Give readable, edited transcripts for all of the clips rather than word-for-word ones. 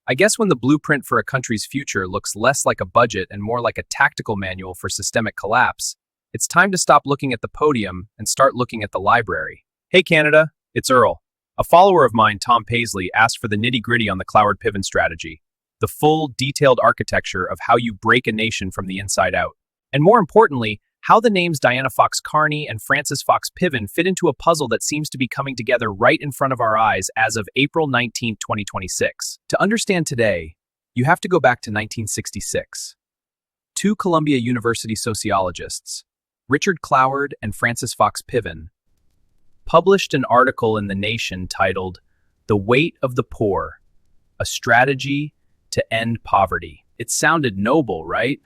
I guess when the blueprint for a country's future looks less like a budget and more like a tactical manual for systemic collapse, it's time to stop looking at the podium and start looking at the library. Hey Canada, it's Earl. A follower of mine, Tom Paisley, asked for the nitty-gritty on the Cloward Piven strategy, the full, detailed architecture of how you break a nation from the inside out. And more importantly, how the names Diana Fox Carney and Frances Fox Piven fit into a puzzle that seems to be coming together right in front of our eyes as of April 19, 2026. To understand today, you have to go back to 1966. Two Columbia University sociologists, Richard Cloward and Frances Fox Piven, published an article in The Nation titled "The Weight of the Poor: A Strategy to End Poverty." It sounded noble, right?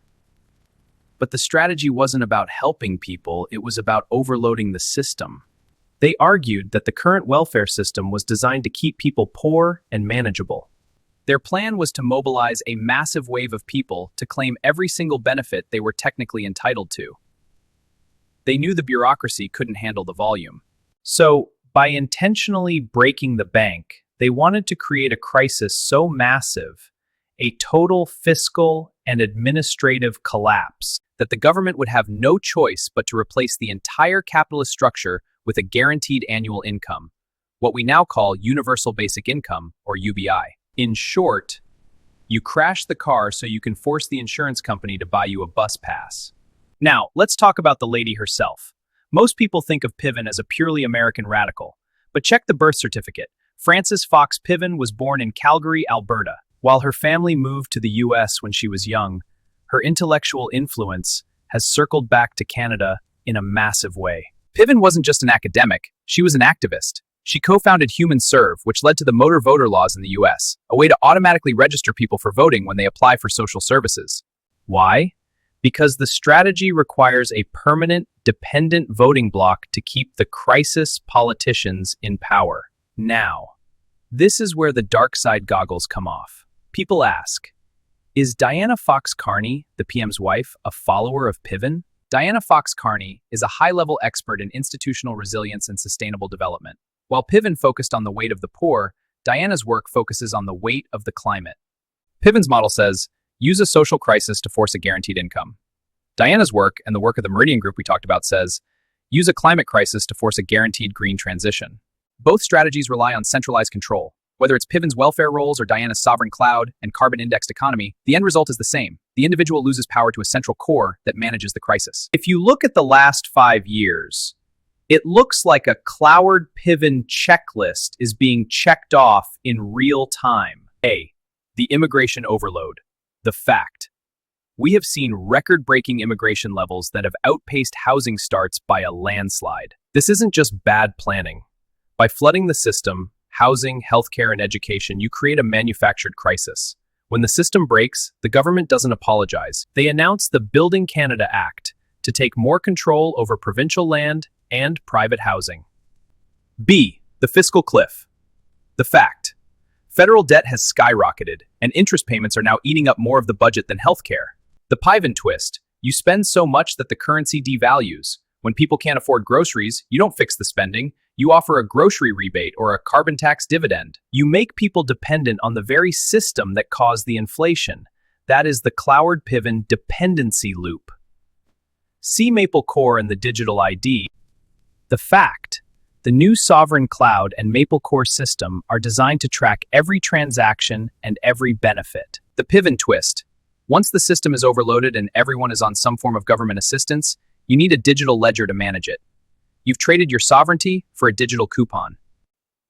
But the strategy wasn't about helping people, it was about overloading the system. They argued that the current welfare system was designed to keep people poor and manageable. Their plan was to mobilize a massive wave of people to claim every single benefit they were technically entitled to. They knew the bureaucracy couldn't handle the volume. So, by intentionally breaking the bank, they wanted to create a crisis so massive, a total fiscal and administrative collapse, that the government would have no choice but to replace the entire capitalist structure with a guaranteed annual income, what we now call Universal Basic Income, or UBI. In short, you crash the car so you can force the insurance company to buy you a bus pass. Now, let's talk about the lady herself. Most people think of Piven as a purely American radical, but check the birth certificate. Frances Fox Piven was born in Calgary, Alberta. While her family moved to the US when she was young, her intellectual influence has circled back to Canada in a massive way. Piven wasn't just an academic, she was an activist. She co-founded HumanServe, which led to the motor voter laws in the US, a way to automatically register people for voting when they apply for social services. Why? Because the strategy requires a permanent, dependent voting bloc to keep the crisis politicians in power. Now, this is where the dark side goggles come off. People ask, is Diana Fox Carney, the PM's wife, a follower of Piven? Diana Fox Carney is a high-level expert in institutional resilience and sustainable development. While Piven focused on the weight of the poor, Diana's work focuses on the weight of the climate. Piven's model says, use a social crisis to force a guaranteed income. Diana's work, and the work of the Meridian Group we talked about, says, use a climate crisis to force a guaranteed green transition. Both strategies rely on centralized control. Whether it's Piven's welfare rolls or Diana's sovereign cloud and carbon-indexed economy, the end result is the same. The individual loses power to a central core that manages the crisis. If you look at the last 5 years, it looks like a Cloward-Piven checklist is being checked off in real time. A, the immigration overload. The fact. We have seen record-breaking immigration levels that have outpaced housing starts by a landslide. This isn't just bad planning. By flooding the system, housing, healthcare, and education, you create a manufactured crisis. When the system breaks, the government doesn't apologize. They announce the Building Canada Act to take more control over provincial land and private housing. B, the fiscal cliff. The fact. Federal debt has skyrocketed, and interest payments are now eating up more of the budget than healthcare. The Piven twist. You spend so much that the currency devalues. When people can't afford groceries, you don't fix the spending. You offer a grocery rebate or a carbon tax dividend. You make people dependent on the very system that caused the inflation. That is the Cloward-Piven dependency loop. See Maple Core and the digital ID. The fact. The new sovereign cloud and Maple Core system are designed to track every transaction and every benefit. The Piven twist. Once the system is overloaded and everyone is on some form of government assistance, you need a digital ledger to manage it. You've traded your sovereignty for a digital coupon.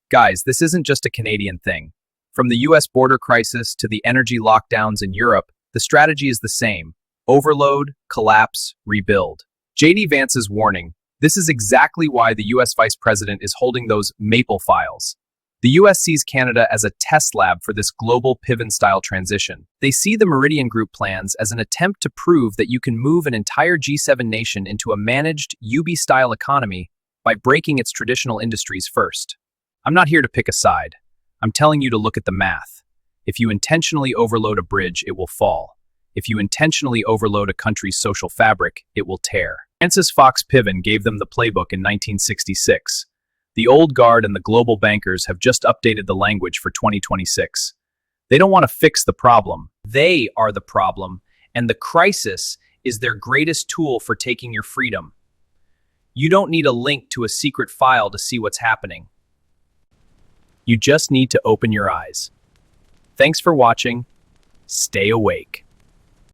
Guys, this isn't just a Canadian thing. From the US border crisis to the energy lockdowns in Europe, the strategy is the same. Overload, collapse, rebuild. J.D. Vance's warning. This is exactly why the US Vice President is holding those Maple files. The US sees Canada as a test lab for this global Piven-style transition. They see the Meridian Group plans as an attempt to prove that you can move an entire G7 nation into a managed UB-style economy by breaking its traditional industries first. I'm not here to pick a side. I'm telling you to look at the math. If you intentionally overload a bridge, it will fall. If you intentionally overload a country's social fabric, it will tear. Frances Fox Piven gave them the playbook in 1966. The old guard and the global bankers have just updated the language for 2026. They don't want to fix the problem. They are the problem, and the crisis is their greatest tool for taking your freedom. You don't need a link to a secret file to see what's happening. You just need to open your eyes. Thanks for watching. Stay awake.